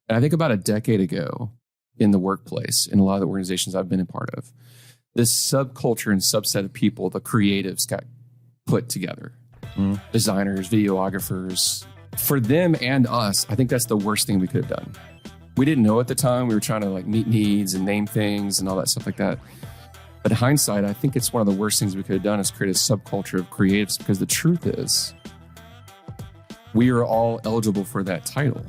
And I think about a decade ago in the workplace, in a lot of the organizations I've been a part of, this subculture and subset of people, the creatives, got put together. Designers, videographers. For them and us, I think that's the worst thing we could have done. We didn't know at the time. We were trying to meet needs and name things and all that stuff like that. But in hindsight, I think it's one of the worst things we could have done is create a subculture of creatives, because the truth is we are all eligible for that title.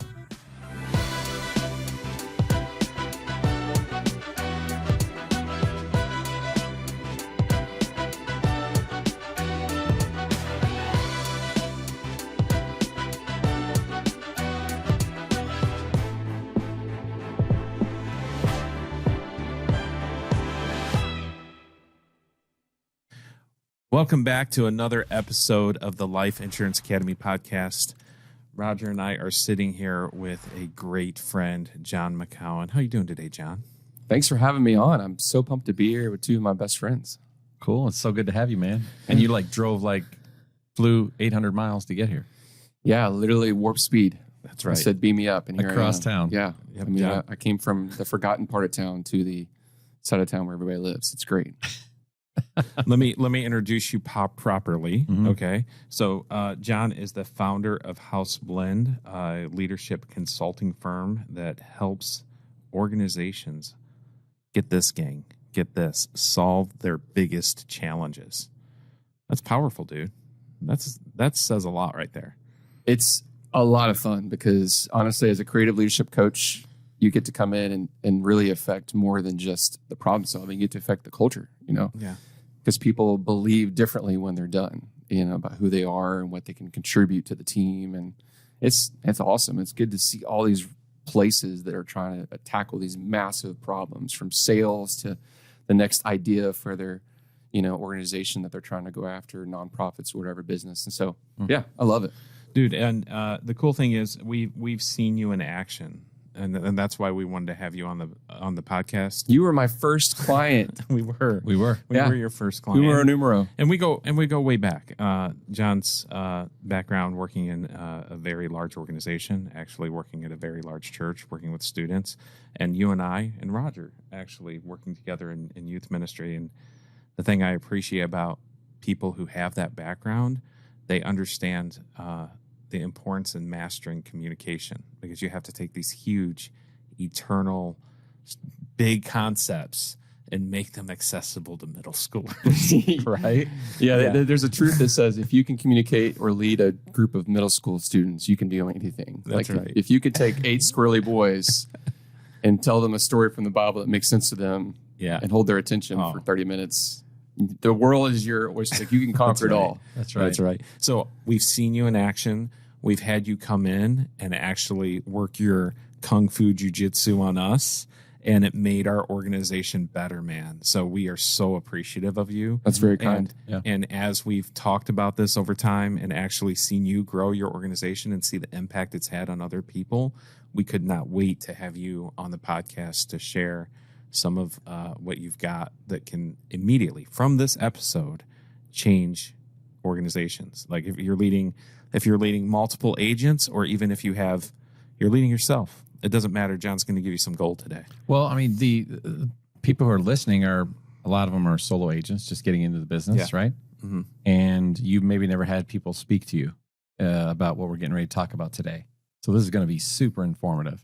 Welcome back to another episode of the Life Insurance Academy podcast. Roger and I are sitting here with a great friend, Jon McCallon. How are you doing today, Jon? Thanks for having me on. I'm so pumped to be here with two of my best friends. Cool. It's so good to have you, man. And you flew 800 miles to get here. Yeah, literally warp speed. That's right. I said, beam me up. And here across town. Yeah. Yep, I mean, I came from the forgotten part of town to the side of town where everybody lives. It's great. let me introduce you properly. Mm-hmm. Okay. So Jon is the founder of House Blend, a leadership consulting firm that helps organizations get solve their biggest challenges. That's powerful, dude. That says a lot right there. It's a lot of fun because honestly, as a creative leadership coach, you get to come in and really affect more than just the problem solving. You get to affect the culture, Yeah. Because people believe differently when they're done, about who they are and what they can contribute to the team. And it's awesome. It's good to see all these places that are trying to tackle these massive problems, from sales to the next idea for their, organization that they're trying to go after, nonprofits or whatever business. And so, yeah, I love it. Dude, and the cool thing is we've seen you in action. And that's why we wanted to have you on the podcast. You were my first client. We were Yeah. your first client. We were a numero, and we go way back. Jon's background working in a very large organization, actually working at a very large church, working with students, and you and I and Roger actually working together in youth ministry. And the thing I appreciate about people who have that background, they understand the importance in mastering communication, because you have to take these huge, eternal, big concepts and make them accessible to middle schoolers, right? Yeah, there's a truth that says if you can communicate or lead a group of middle school students, you can do anything. That's right. If you could take 8 squirrely boys and tell them a story from the Bible that makes sense to them, and hold their attention for 30 minutes, the world is your oyster. You can conquer it all. That's right. That's right. So we've seen you in action. We've had you come in and actually work your kung fu jujitsu on us, and it made our organization better, man. So we are so appreciative of you. That's very kind. And as we've talked about this over time and actually seen you grow your organization and see the impact it's had on other people, we could not wait to have you on the podcast to share some of what you've got that can immediately, from this episode, change organizations. Like if you're leading multiple agents, or even if you're leading yourself, it doesn't matter. Jon's going to give you some gold today. Well, I mean, the people who are listening a lot of them are solo agents just getting into the business, right? Mm-hmm. And you maybe never had people speak to you about what we're getting ready to talk about today. So this is going to be super informative.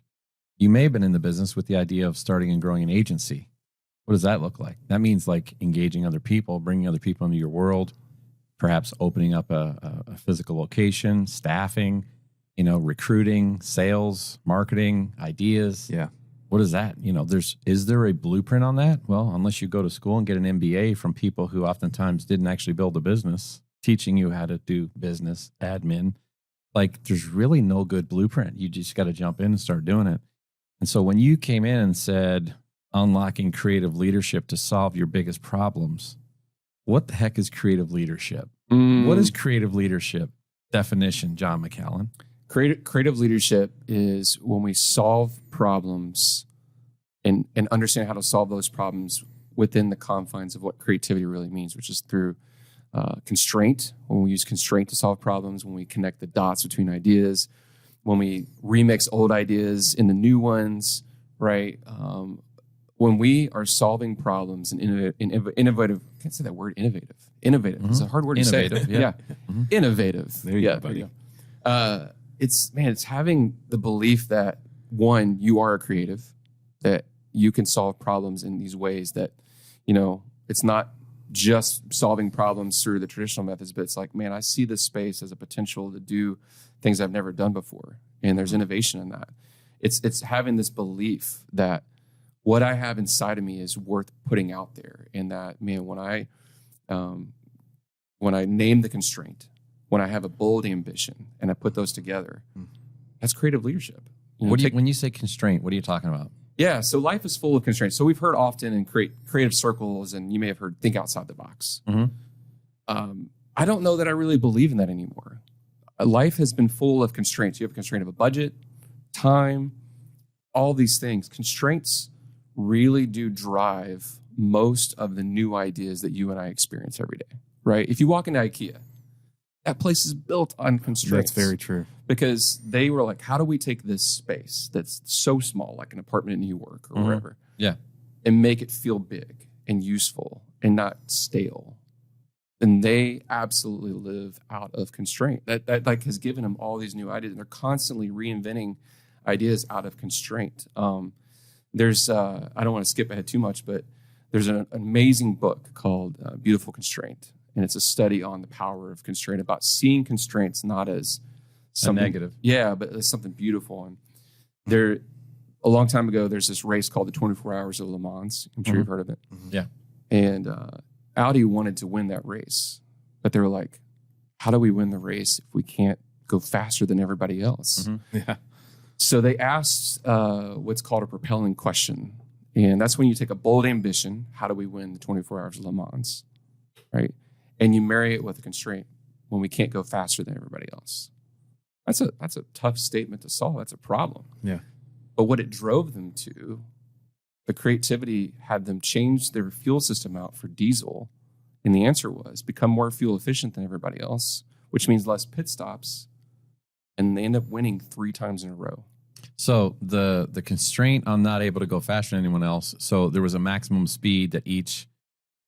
You may have been in the business with the idea of starting and growing an agency. What does that look like? That means engaging other people, bringing other people into your world, perhaps opening up a physical location, staffing, recruiting, sales, marketing, ideas. Yeah. What is that? Is there a blueprint on that? Well, unless you go to school and get an MBA from people who oftentimes didn't actually build a business, teaching you how to do business admin, there's really no good blueprint. You just got to jump in and start doing it. And so when you came in and said, unlocking creative leadership to solve your biggest problems, what the heck is creative leadership? What is creative leadership definition, Jon McCallon? Creative leadership is when we solve problems and understand how to solve those problems within the confines of what creativity really means, which is through constraint. When we use constraint to solve problems, when we connect the dots between ideas, when we remix old ideas into new ones, right? When we are solving problems and innovative, I can't say that word, innovative. Innovative. It's a hard word to say. Yeah. Innovative. There you go, buddy. There you go. It's having the belief that, one, you are a creative, that you can solve problems in these ways that, it's not just solving problems through the traditional methods, but it's like, man, I see this space as a potential to do things I've never done before. And there's innovation in that. It's having this belief that what I have inside of me is worth putting out there. And that, man, when I name the constraint, when I have a bold ambition and I put those together, that's creative leadership. When you say constraint, what are you talking about? Yeah, so life is full of constraints. So we've heard often in creative circles, and you may have heard, think outside the box. I don't know that I really believe in that anymore. Life has been full of constraints. You have a constraint of a budget, time, all these things. Constraints really do drive most of the new ideas that you and I experience every day, right? If you walk into IKEA, that place is built on constraints. That's very true. Because they were like, how do we take this space that's so small, like an apartment in New York or wherever, and make it feel big and useful and not stale? And they absolutely live out of constraint. That like has given them all these new ideas, and they're constantly reinventing ideas out of constraint. There's I don't want to skip ahead too much, but there's an amazing book called Beautiful Constraint, and it's a study on the power of constraint, about seeing constraints not as something negative. Yeah, but it's something beautiful. And there, a long time ago, there's this race called the 24 Hours of Le Mans. I'm sure you've heard of it. Yeah. And Audi wanted to win that race, but they were like, how do we win the race if we can't go faster than everybody else? Yeah. So they asked what's called a propelling question. And that's when you take a bold ambition, how do we win the 24 Hours of Le Mans, right? And you marry it with a constraint, when we can't go faster than everybody else. That's a tough statement to solve. That's a problem. Yeah. But what it drove them to, the creativity had them change their fuel system out for diesel. And the answer was become more fuel efficient than everybody else, which means less pit stops. And they end up winning 3 times in a row. So the constraint, I'm not able to go faster than anyone else. So there was a maximum speed that each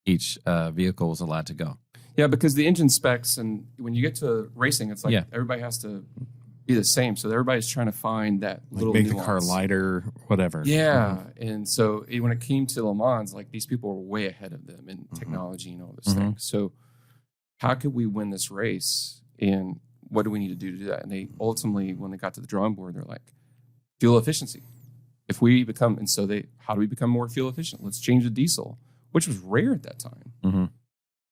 vehicle was allowed to go. Yeah, because the engine specs, and when you get to racing, it's like everybody has to be the same. So everybody's trying to find that little make nuance. the car lighter, whatever. Yeah, and so when it came to Le Mans, like these people were way ahead of them in technology and all those things. So how could we win this race, and what do we need to do that? And they ultimately, when they got to the drawing board, they're like, fuel efficiency. If we become, and so how do we become more fuel efficient? Let's change the diesel, which was rare at that time.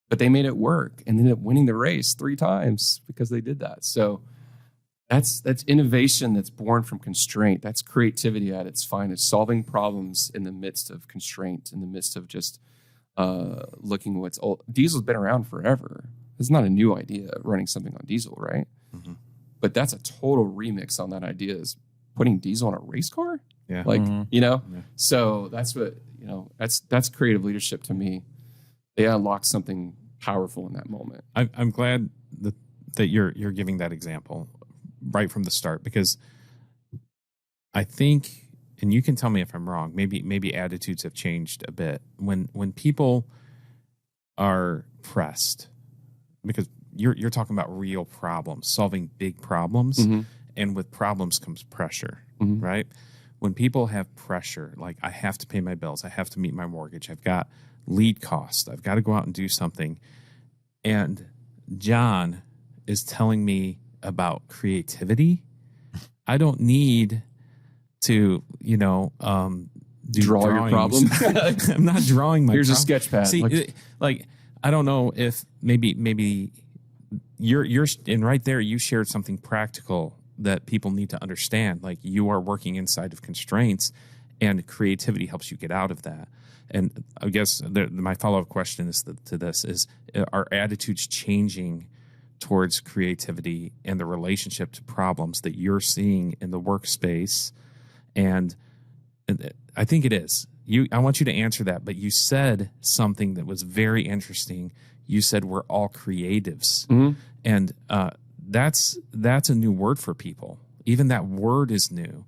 But they made it work and ended up winning the race 3 times because they did that. So that's innovation that's born from constraint. That's creativity at its finest, solving problems in the midst of constraint, in the midst of just looking what's old. Diesel's been around forever. It's not a new idea, running something on diesel, right? But that's a total remix on that idea, is putting diesel on a race car. Yeah. So that's what, that's creative leadership to me. They unlock something powerful in that moment. I'm glad that you're giving that example right from the start, because I think, and you can tell me if I'm wrong, maybe attitudes have changed a bit when people are pressed, because you're talking about real problems, solving big problems, and with problems comes pressure, right? When people have pressure, like I have to pay my bills, I have to meet my mortgage, I've got lead cost, I've got to go out and do something, and Jon is telling me about creativity, I don't need to, draw your problem. I'm not drawing my Here's problem. a sketch pad. See, I don't know if maybe you're and right there you shared something practical that people need to understand. Like, you are working inside of constraints, and creativity helps you get out of that. And I guess my follow-up question to this is, are attitudes changing towards creativity and the relationship to problems that you're seeing in the workspace? And I think it is. I want you to answer that, but you said something that was very interesting. You said we're all creatives. And that's a new word for people. even that word is new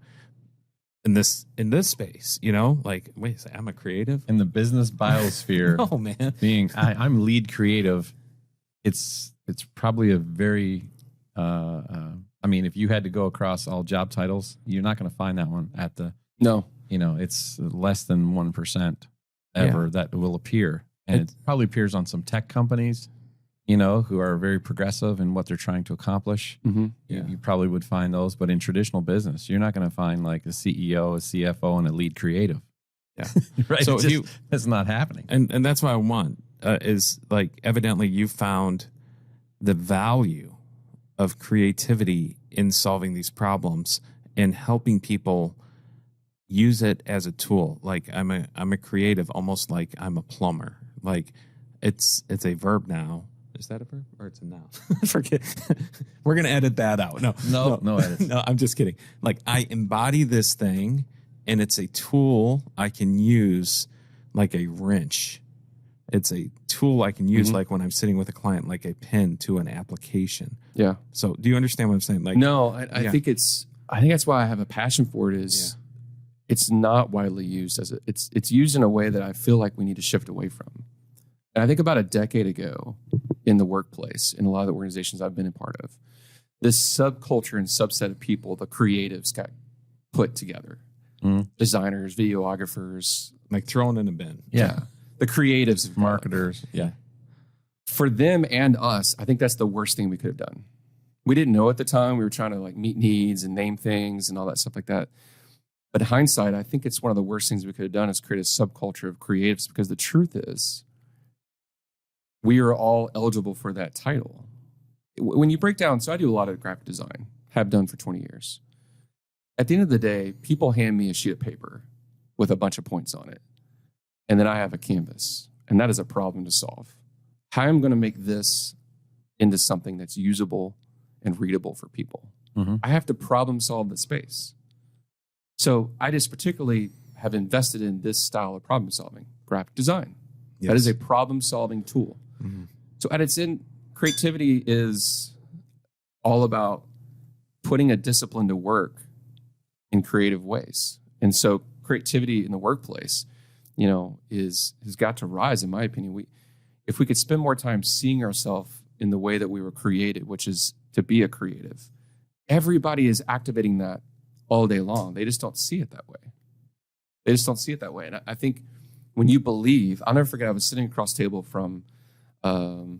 in this space, like, wait a second, I'm a creative in the business biosphere. Oh man, being I'm lead creative, it's probably a very I mean, if you had to go across all job titles, you're not going to find that one at the No. It's less than 1% ever that will appear, and it probably appears on some tech companies, who are very progressive in what they're trying to accomplish. Mm-hmm. You probably would find those, but in traditional business, you're not going to find like a CEO, a CFO, and a lead creative. Yeah, right. So it's not happening, and that's what I want is like evidently you found the value of creativity in solving these problems and helping people use it as a tool. Like I'm a creative, almost like I'm a plumber. Like it's a verb now. Is that a verb or it's a noun? Forget. We're gonna edit that out. No edits. No, I'm just kidding. Like I embody this thing, and it's a tool I can use, like a wrench. It's a tool I can use, like when I'm sitting with a client, like a pen to an application. Yeah. So, do you understand what I'm saying? Like, no, I think that's why I have a passion for it. It's not widely used it's used in a way that I feel like we need to shift away from. And I think about a decade ago in the workplace, in a lot of the organizations I've been a part of, this subculture and subset of people, the creatives, got put together. Designers, videographers, like thrown in a bin. Yeah. The creatives, marketers. Yeah. For them and us, I think that's the worst thing we could have done. We didn't know at the time. We were trying to like meet needs and name things and all that stuff like that. But in hindsight, I think it's one of the worst things we could have done is create a subculture of creatives, because the truth is we are all eligible for that title. When you break down, so I do a lot of graphic design, have done for 20 years. At the end of the day, people hand me a sheet of paper with a bunch of points on it. And then I have a canvas, and that is a problem to solve. How am I going to make this into something that's usable and readable for people? I have to problem solve the space. So I just particularly have invested in this style of problem solving, graphic design. Yes. That is a problem solving tool. So at its end, creativity is all about putting a discipline to work in creative ways. And so creativity in the workplace, has got to rise, in my opinion. If we could spend more time seeing ourselves in the way that we were created, which is to be a creative, everybody is activating that all day long. They just don't see it that way. And I think when you believe, I'll never forget, I was sitting across the table from a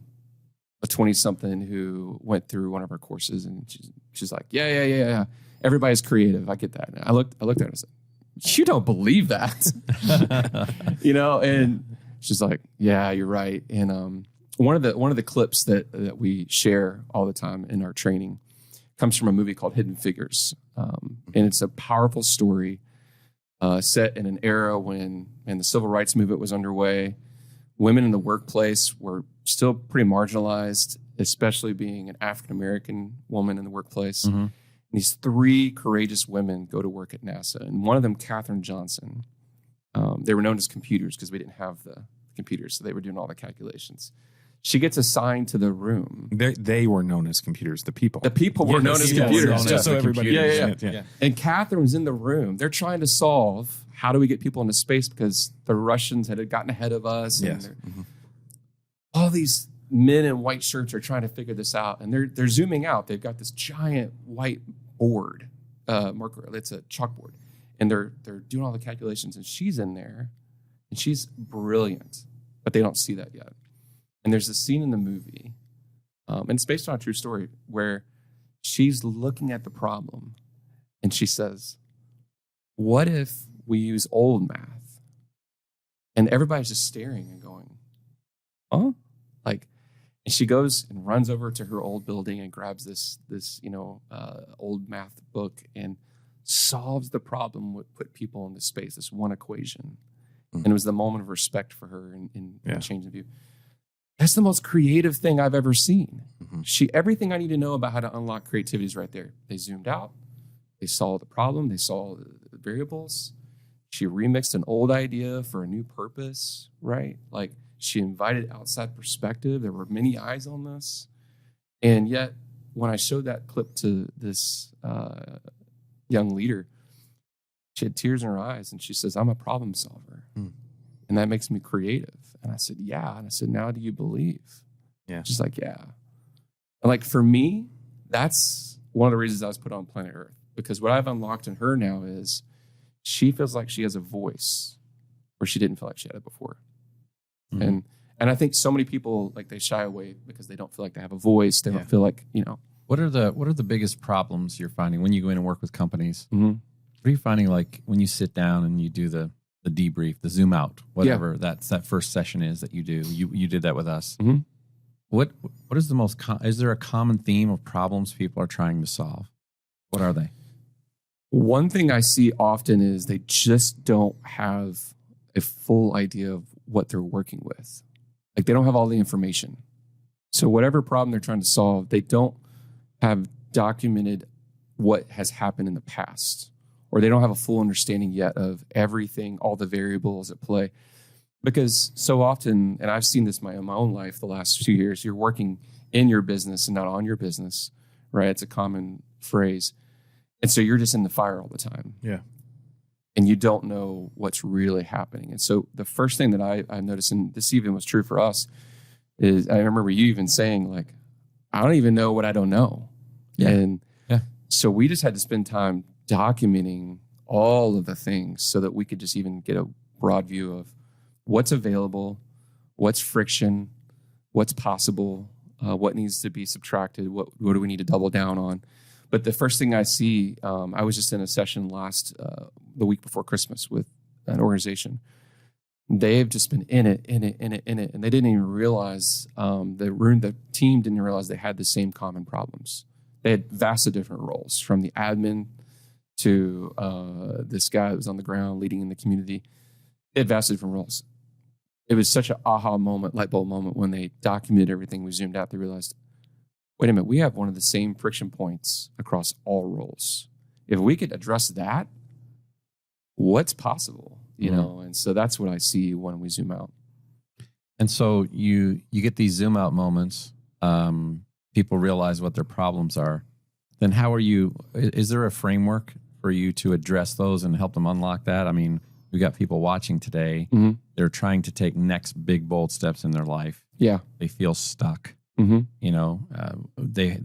20-something who went through one of our courses, and she's like, yeah. Everybody's creative. I get that. And I looked at her and I said, you don't believe that, and she's like, yeah, you're right. And one of the clips that we share all the time in our training comes from a movie called Hidden Figures. And it's a powerful story set in an era when the civil rights movement was underway. Women in the workplace were still pretty marginalized, especially being an African-American woman in the workplace. These three courageous women go to work at NASA, and one of them, Katherine Johnson, they were known as computers because we didn't have the computers, so they were doing all the calculations. She gets assigned to the room. They were known as computers. The people were known as computers. Just so everybody yeah. And Catherine's in the room. They're trying to solve, how do we get people into space, because the Russians had gotten ahead of us. Yes. And all these men in white shirts are trying to figure this out, and they're zooming out. They've got this giant white board, marker. It's a chalkboard, and they're doing all the calculations. And she's in there, and she's brilliant, but they don't see that yet. And there's a scene in the movie, and it's based on a true story, where she's looking at the problem, and she says, "What if we use old math?" And everybody's just staring and going, "Huh?" And she goes and runs over to her old building and grabs this old math book and solves the problem with put people into space, this one equation. And it was the moment of respect for her in changing view. That's the most creative thing I've ever seen. Everything I need to know about how to unlock creativity is right there. They zoomed out. They saw the problem. They saw the variables. She remixed an old idea for a new purpose, right? She invited outside perspective. There were many eyes on this. And yet when I showed that clip to this young leader, she had tears in her eyes and she says, I'm a problem solver. And that makes me creative. And I said, yeah. And I said, now do you believe? Yeah. She's like, yeah. And like for me, that's one of the reasons I was put on planet Earth, because what I've unlocked in her now is she feels like she has a voice where she didn't feel like she had it before. And I think so many people, like, they shy away because they don't feel like they have a voice. They don't feel like, What are the biggest problems you're finding when you go in and work with companies? What are you finding, like, when you sit down and you do the debrief, the zoom out, whatever that first session is that you do? You did that with us. What is the most? Is there a common theme of problems people are trying to solve? What are they? One thing I see often is they just don't have a full idea of what they're working with. Like, they don't have all the information. So whatever problem they're trying to solve, they don't have documented what has happened in the past, or they don't have a full understanding yet of everything, all the variables at play. Because so often, and I've seen this in my own life the last few years, you're working in your business and not on your business, right? It's a common phrase. And so you're just in the fire all the time. Yeah. And you don't know what's really happening. And so the first thing that I noticed, and this even was true for us, is I remember you even saying, like, I don't even know what I don't know. Yeah. And so we just had to spend time documenting all of the things so that we could just even get a broad view of what's available, what's friction, what's possible, what needs to be subtracted, what do we need to double down on. But the first thing I see, I was just in a session the week before Christmas with an organization. They've just been in it, and they didn't even realize, the team didn't realize they had the same common problems. They had vastly different roles, from the admin to this guy that was on the ground leading in the community. They had vastly different roles. It was such an aha moment, light bulb moment, when they documented everything. We zoomed out, they realized, wait a minute, we have one of the same friction points across all roles. If we could address that, what's possible? You know, and so that's what I see when we zoom out. And so you get these zoom out moments. People realize what their problems are. Then how are you? Is there a framework for you to address those and help them unlock that? I mean, we got people watching today. They're trying to take next big bold steps in their life. Yeah, they feel stuck. You know, they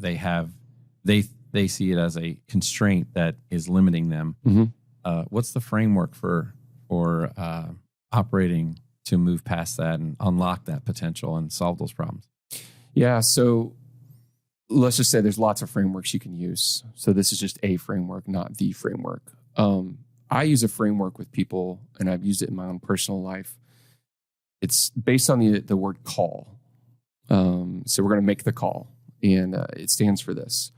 see it as a constraint that is limiting them. What's the framework for operating to move past that and unlock that potential and solve those problems? Yeah, so let's just say there's lots of frameworks you can use. So this is just a framework, not the framework. I use a framework with people, and I've used it in my own personal life. It's based on the word call. So we're going to make the call, and it stands for this: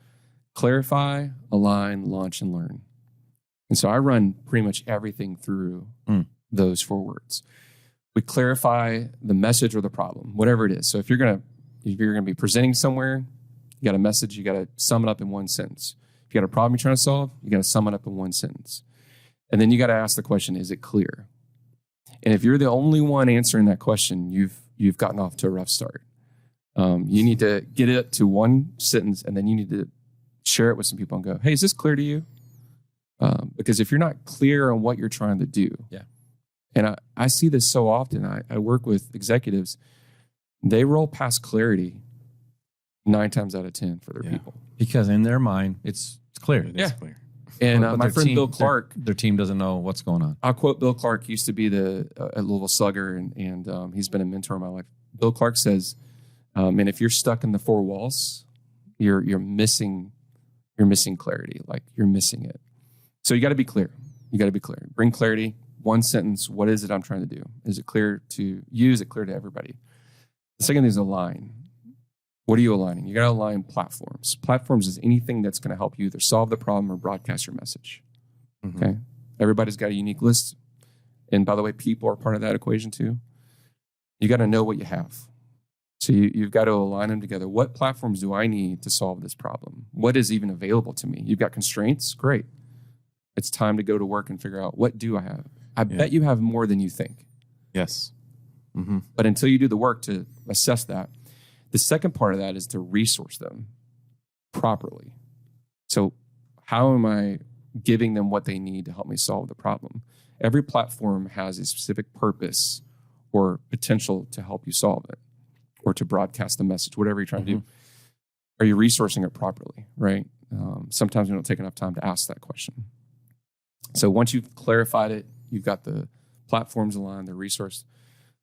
clarify, align, launch, and learn. And so I run pretty much everything through those 4 words. We clarify the message or the problem, whatever it is. So if you're gonna be presenting somewhere, you got a message, you got to sum it up in 1 sentence. If you got a problem you're trying to solve, you got to sum it up in 1 sentence. And then you got to ask the question, is it clear? And if you're the only one answering that question, you've gotten off to a rough start. You need to get it to 1 sentence, and then you need to share it with some people and go, hey, is this clear to you? Because if you're not clear on what you're trying to do, and I see this so often, I work with executives, they roll past clarity 9 times out of 10 for their people. Because in their mind, it's clear. It is clear. And my friend Bill Clark, their team doesn't know what's going on. I'll quote Bill Clark, used to be a Louisville Slugger, and he's been a mentor in my life. Bill Clark says, and if you're stuck in the 4 walls, you're missing clarity, like you're missing it. So you got to be clear. You got to be clear. Bring clarity. 1 sentence. What is it I'm trying to do? Is it clear to you? Is it clear to everybody? The second thing is align. What are you aligning? You got to align platforms. Platforms is anything that's going to help you either solve the problem or broadcast your message. Okay. Everybody's got a unique list. And by the way, people are part of that equation too. You got to know what you have. So you've got to align them together. What platforms do I need to solve this problem? What is even available to me? You've got constraints? Great. It's time to go to work and figure out, what do I have? I bet you have more than you think. Yes. But until you do the work to assess that, the second part of that is to resource them. properly. So how am I giving them what they need to help me solve the problem? Every platform has a specific purpose or potential to help you solve it or to broadcast the message, whatever you're trying to do. Are you resourcing it properly, right? Sometimes we don't take enough time to ask that question. So once you've clarified it, you've got the platforms aligned, the resource.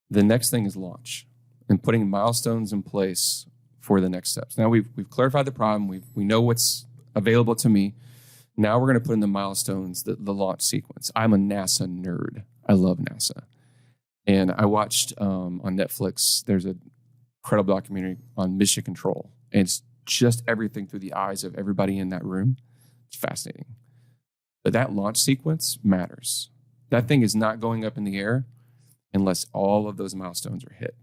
The next thing is launch and putting milestones in place for the next steps. Now we've clarified the problem. We know what's available to me. Now we're going to put in the milestones, the launch sequence. I'm a NASA nerd. I love NASA. And I watched on Netflix, there's an incredible documentary on mission control. And it's just everything through the eyes of everybody in that room. It's fascinating. But that launch sequence matters. That thing is not going up in the air unless all of those milestones are hit.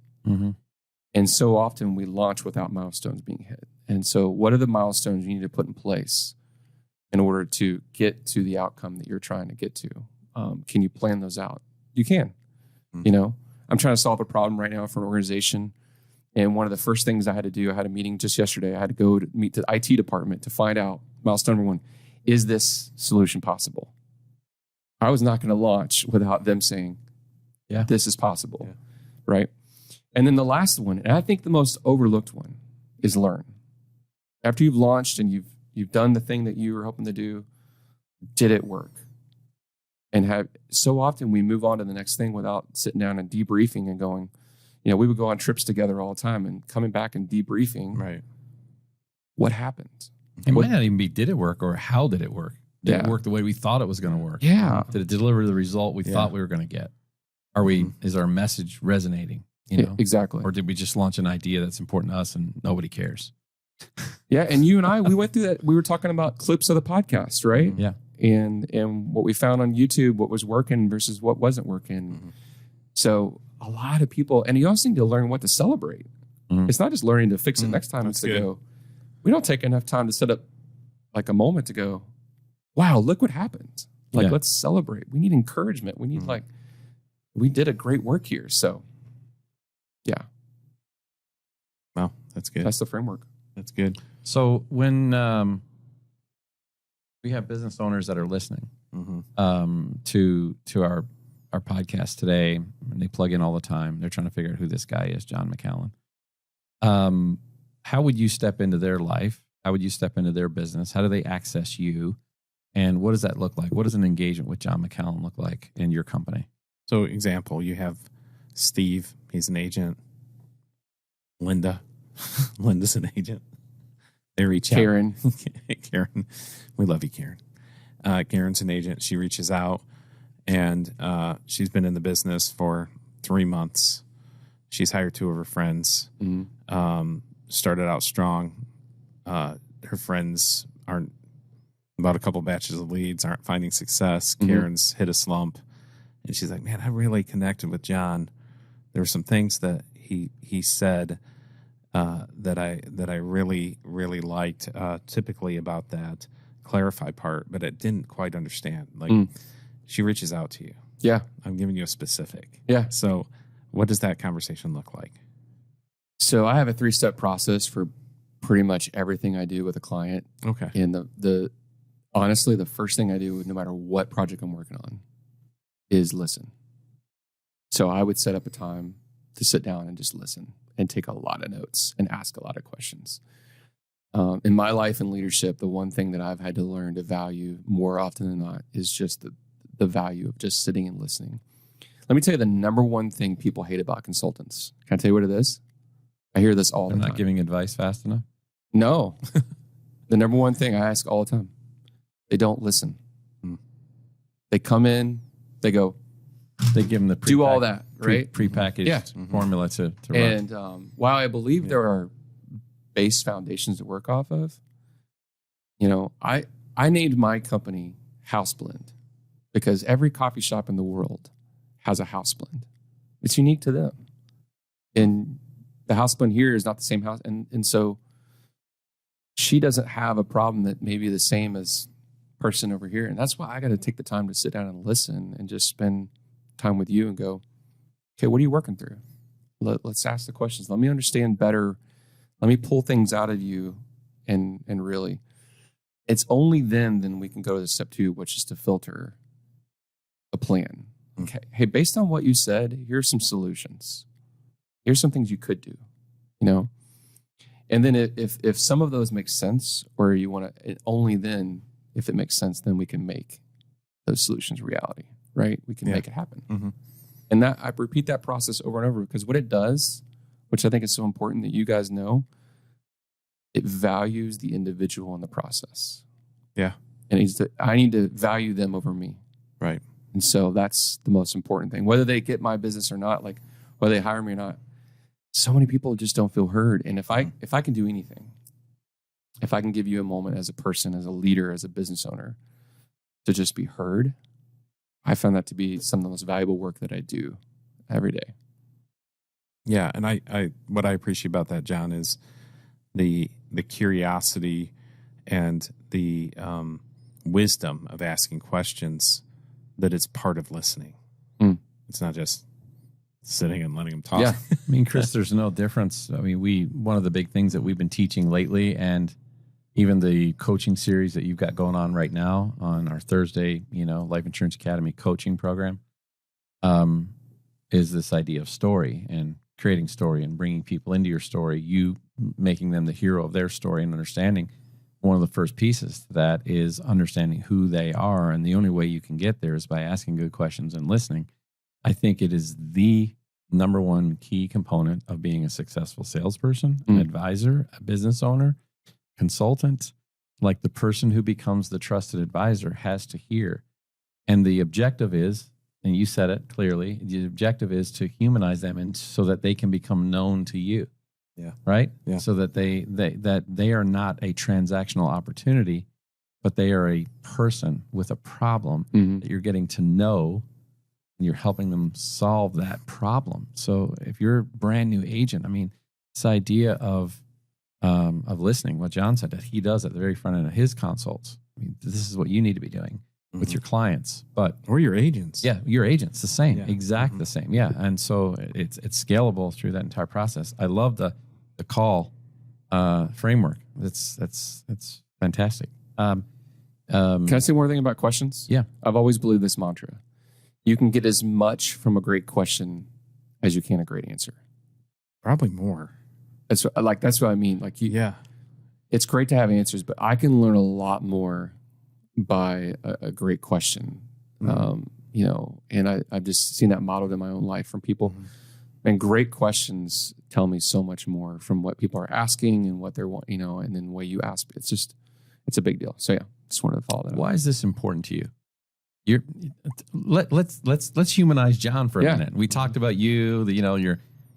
And so often we launch without milestones being hit. And so what are the milestones you need to put in place in order to get to the outcome that you're trying to get to? Can you plan those out? You can. You know, I'm trying to solve a problem right now for an organization. And one of the first things I had to do, I had a meeting just yesterday. I had to go to meet the IT department to find out, milestone number one, is this solution possible? I was not going to launch without them saying, yeah, this is possible, right? And then the last one, and I think the most overlooked one, is learn. After you've launched and you've done the thing that you were hoping to do, did it work? And so often we move on to the next thing without sitting down and debriefing and going, you know, we would go on trips together all the time and coming back and debriefing. Right. What happened? It might not even be did it work or how did it work? Did it work the way we thought it was going to work? Yeah. Did it deliver the result we thought we were going to get? Are we? Is our message resonating? You know, exactly. Or did we just launch an idea that's important to us and nobody cares? Yeah, and you and I, we went through that. We were talking about clips of the podcast, right? Yeah. And what we found on YouTube, what was working versus what wasn't working. So a lot of people, and you also need to learn what to celebrate. It's not just learning to fix it next time. It's to go, we don't take enough time to set up like a moment to go, wow, look what happened. Like, let's celebrate. We need encouragement. We need we did a great work here. So yeah. Wow, that's good. That's the framework. That's good. So when we have business owners that are listening to our podcast today, and they plug in all the time, they're trying to figure out who this guy is, Jon McCallon. How would you step into their life? How would you step into their business? How do they access you? And what does that look like? What does an engagement with Jon McCallon look like in your company? So example, you have Steve, he's an agent. Linda's an agent. They reach Karen. out. Karen. We love you, Karen. Karen's an agent. She reaches out and she's been in the business for 3 months. She's hired 2 of her friends. Started out strong. Her friends aren't, about a couple batches of leads, aren't finding success. Karen's hit a slump. And she's like, man, I really connected with Jon. There were some things that he said that I really, really liked, typically about that clarify part, but it didn't quite understand. Like she reaches out to you. Yeah. I'm giving you a specific. Yeah. So what does that conversation look like? So I have a 3-step process for pretty much everything I do with a client. Okay. And the honestly, the first thing I do, no matter what project I'm working on, is listen. So I would set up a time to sit down and just listen and take a lot of notes and ask a lot of questions. In my life and leadership, the one thing that I've had to learn to value more often than not is just the value of just sitting and listening. Let me tell you the number one thing people hate about consultants. Can I tell you what it is? I hear this all the time. They're not giving advice fast enough? No. The number one thing I ask all the time, they don't listen. They come in, they go, they give them the do all that, right? Prepackaged formula to run. And while I believe there are base foundations to work off of, you know, I named my company House Blend because every coffee shop in the world has a house blend. It's unique to them. And the house blend here is not the same house. And so she doesn't have a problem that may be the same as person over here. And that's why I got to take the time to sit down and listen and just spend time with you and go, okay, what are you working through? Let's ask the questions. Let me understand better. Let me pull things out of you and really, it's only then we can go to step 2, which is to filter a plan. Okay. Hey, based on what you said, here's some solutions. Here's some things you could do, And then if some of those make sense, or you want to, only then, if it makes sense, then we can make those solutions reality, right? We can make it happen. Mm-hmm. And that I repeat that process over and over, because what it does, which I think is so important that you guys know, it values the individual in the process. Yeah. And I need to value them over me. Right. And so that's the most important thing. Whether they get my business or not, like whether they hire me or not, so many people just don't feel heard. And if I can do anything, if I can give you a moment as a person, as a leader, as a business owner, to just be heard, I found that to be some of the most valuable work that I do every day. Yeah, and I what I appreciate about that, Jon, is the curiosity and the wisdom of asking questions. That it's part of listening. It's not just sitting and letting them talk. Yeah, I mean, Chris, there's no difference. I mean, one of the big things that we've been teaching lately, and even the coaching series that you've got going on right now on our Thursday, Life Insurance Academy coaching program, is this idea of story and creating story and bringing people into your story, you making them the hero of their story, and understanding one of the first pieces to that is understanding who they are. And the only way you can get there is by asking good questions and listening. I think it is the number one key component of being a successful salesperson, an advisor, a business owner, consultant. Like, the person who becomes the trusted advisor has to hear. And the objective is, and you said it clearly, the objective is to humanize them, and so that they can become known to you. Yeah. Right? Yeah. So that they are not a transactional opportunity, but they are a person with a problem that you're getting to know, and you're helping them solve that problem. So if you're a brand new agent, I mean, this idea of listening, what Jon said that he does at the very front end of his consults. I mean, this is what you need to be doing with your clients, or your agents. Yeah, your agents, the same, Yeah. exact the same. Yeah, and so it's scalable through that entire process. I love the call framework. It's fantastic. Can I say one more thing about questions? Yeah, I've always believed this mantra: you can get as much from a great question as you can a great answer. Probably more. That's what I mean. Like, it's great to have answers, but I can learn a lot more by a great question. And I've just seen that modeled in my own life from people. And great questions tell me so much more from what people are asking and what they're wanting, and then the way you ask. It's a big deal. So yeah, just wanted to follow that. Why is this important to you? Let's humanize Jon for a minute. We talked about you,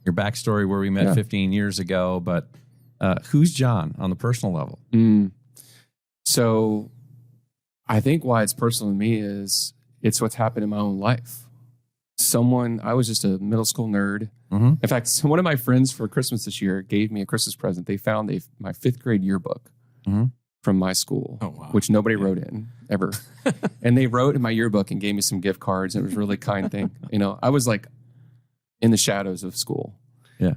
your backstory where we met 15 years ago, but who's Jon on the personal level? So I think why it's personal to me is it's what's happened in my own life. I was just a middle school nerd. In fact, one of my friends for Christmas this year gave me a Christmas present. They found my 5th grade yearbook from my school, which nobody wrote in ever. And they wrote in my yearbook and gave me some gift cards. And it was a really kind thing. I was like in the shadows of school. Yeah.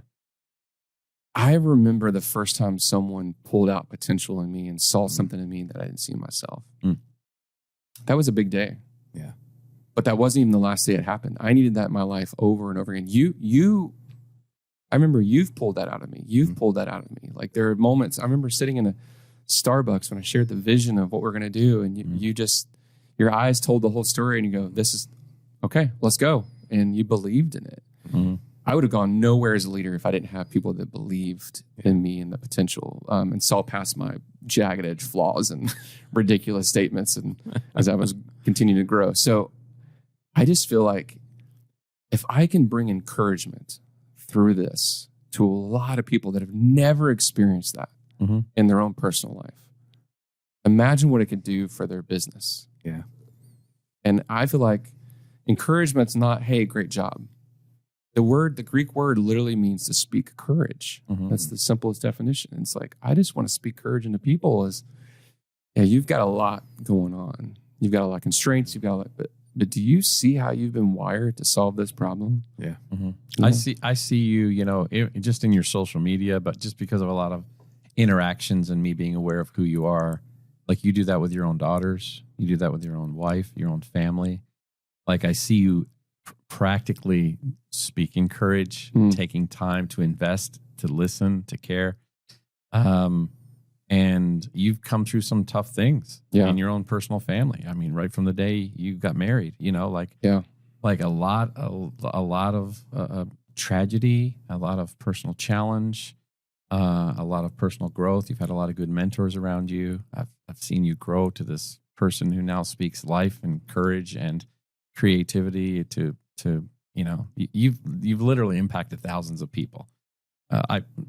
I remember the first time someone pulled out potential in me and saw something in me that I didn't see in myself. That was a big day. Yeah. But that wasn't even the last day it happened. I needed that in my life over and over again. I remember you've pulled that out of me. You've pulled that out of me. Like, there are moments, I remember sitting in a Starbucks when I shared the vision of what we're going to do. And your eyes told the whole story, and you go, this is okay, let's go. And you believed in it. I would have gone nowhere as a leader if I didn't have people that believed in me and the potential, and saw past my jagged edge flaws and ridiculous statements, and as I was continuing to grow. So I just feel like if I can bring encouragement through this to a lot of people that have never experienced that in their own personal life, imagine what it could do for their business. Yeah. And I feel like encouragement's not, hey, great job. The Greek word literally means to speak courage. That's the simplest definition. It's like, I just want to speak courage into people you've got a lot going on. You've got a lot of constraints. You've got a lot, but do you see how you've been wired to solve this problem? Yeah. I see you, just in your social media, but just because of a lot of interactions and me being aware of who you are. Like you do that with your own daughters. You do that with your own wife, your own family. Like I see you practically speaking courage, taking time to invest, to listen, to care. And you've come through some tough things in your own personal family. I mean, right from the day you got married, like a lot of tragedy, a lot of personal challenge, a lot of personal growth. You've had a lot of good mentors around you. I've seen you grow to this person who now speaks life and courage and creativity to you've literally impacted thousands of people.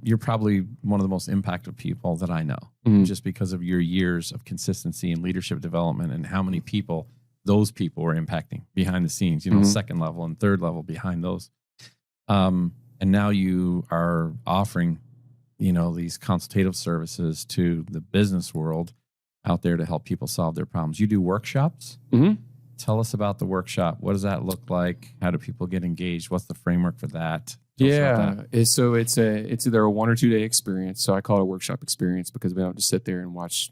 You're probably one of the most impactful people that I know, just because of your years of consistency and leadership development and how many people those people were impacting behind the scenes, second level and third level behind those. And now you are offering, these consultative services to the business world out there to help people solve their problems. You do workshops. Tell us about the workshop. What does that look like? How do people get engaged? What's the framework for that? So it's either a 1 or 2 day experience. So I call it a workshop experience because we don't just sit there and watch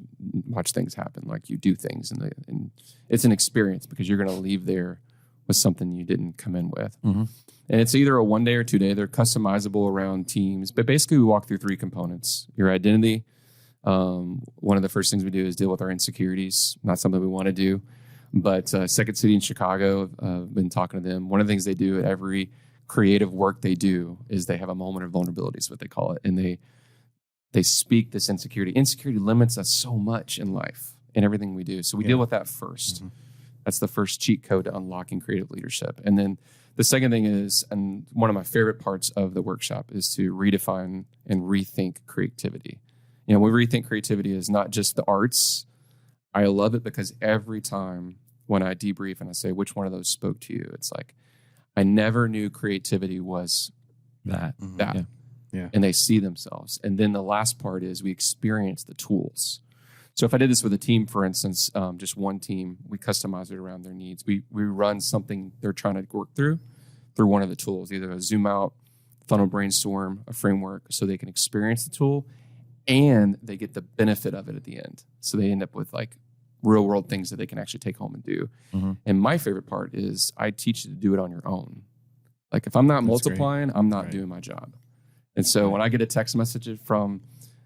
things happen. Like you do things, and it's an experience because you're going to leave there with something you didn't come in with. And it's either a 1 day or 2 day. They're customizable around teams, but basically we walk through 3 components: your identity. One of the first things we do is deal with our insecurities. Not something we want to do, but Second City in Chicago, I've been talking to them. One of the things they do at every creative work they do is they have a moment of vulnerability, is what they call it. And they speak this insecurity. Insecurity limits us so much in life and everything we do. So we deal with that first. That's the first cheat code to unlocking creative leadership. And then the second thing is, and one of my favorite parts of the workshop is to redefine and rethink creativity. We rethink creativity is not just the arts. I love it because every time when I debrief and I say, which one of those spoke to you? It's like, I never knew creativity was that. Yeah. And they see themselves. And then the last part is we experience the tools. So if I did this with a team, for instance, just one team, we customize it around their needs. We run something they're trying to work through one of the tools, either a zoom out, funnel brainstorm, a framework, so they can experience the tool and they get the benefit of it at the end. So they end up with like real world things that they can actually take home and do. And my favorite part is I teach you to do it on your own. Like if I'm not multiplying, I'm not doing my job. And so when I get a text message from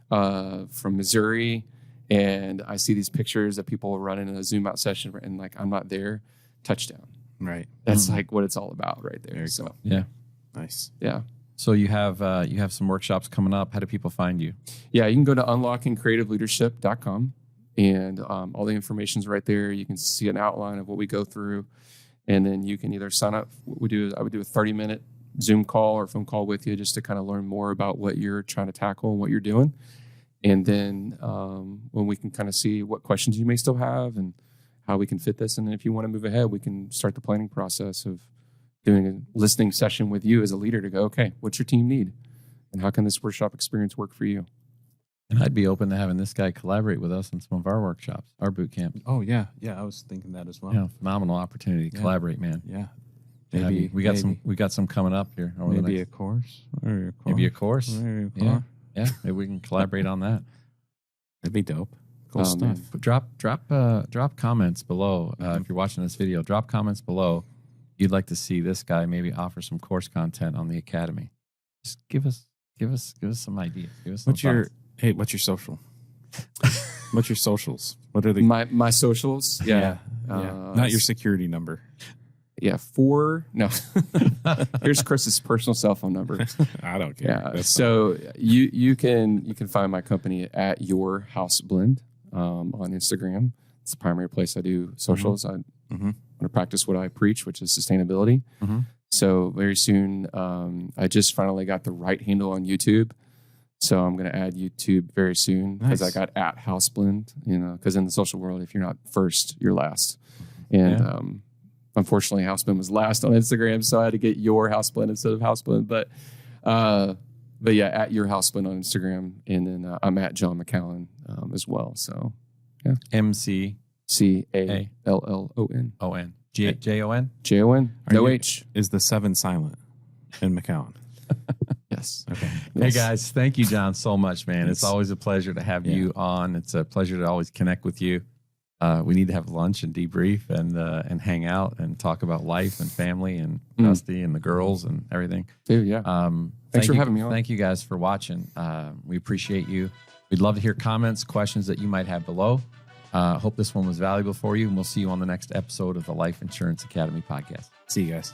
Missouri and I see these pictures of people running a zoom out session and like I'm not there, touchdown. Right. That's like what it's all about right there. Very so cool. Yeah. Nice. Yeah. So you have some workshops coming up. How do people find you? Yeah, you can go to unlockingcreativeleadership.com. And all the information's right there. You can see an outline of what we go through. And then you can either sign up. I would do a 30-minute Zoom call or phone call with you just to kind of learn more about what you're trying to tackle and what you're doing. And then when we can kind of see what questions you may still have and how we can fit this. And then if you want to move ahead, we can start the planning process of doing a listening session with you as a leader to go, okay, what's your team need? And how can this workshop experience work for you? And I'd be open to having this guy collaborate with us in some of our workshops, our boot camp. Oh, yeah. Yeah, I was thinking that as well. Phenomenal opportunity to collaborate, man. Yeah. Maybe we got some coming up here. Maybe a course. Maybe a course. Yeah. Maybe we can collaborate on that. That'd be dope. Cool stuff. Drop comments below. If you're watching this video, drop comments below. You'd like to see this guy maybe offer some course content on the Academy. Just give us some ideas. Give us some thoughts. What's your social? What's your socials? What are they? My socials? Yeah. Not your security number. Yeah, no. Here's Chris's personal cell phone number. I don't care. Yeah. So you can find my company at Your House Blend on Instagram. It's the primary place I do socials. I want to practice what I preach, which is sustainability. So very soon, I just finally got the right handle on YouTube. So I'm going to add YouTube very soon because I got at House Blend, because in the social world, if you're not first, you're last. And unfortunately, House Blend was last on Instagram, so I had to get Your House Blend instead of House Blend. But yeah, at Your House Blend on Instagram, and then I'm at Jon McCallon as well. So yeah, MCCALLON. JON. JON. No H. Is the 7 silent in McCallon? Yes. Okay. Hey guys, thank you, Jon, so much, man. It's always a pleasure to have Yeah. you on. It's a pleasure to always connect with you. We need to have lunch and debrief and hang out and talk about life and family and Dusty and the girls and everything. Dude, yeah. Thanks for having me on. Thank you guys for watching. We appreciate you. We'd love to hear comments, questions that you might have below. Hope this one was valuable for you, and we'll see you on the next episode of the Life Insurance Academy podcast. See you guys.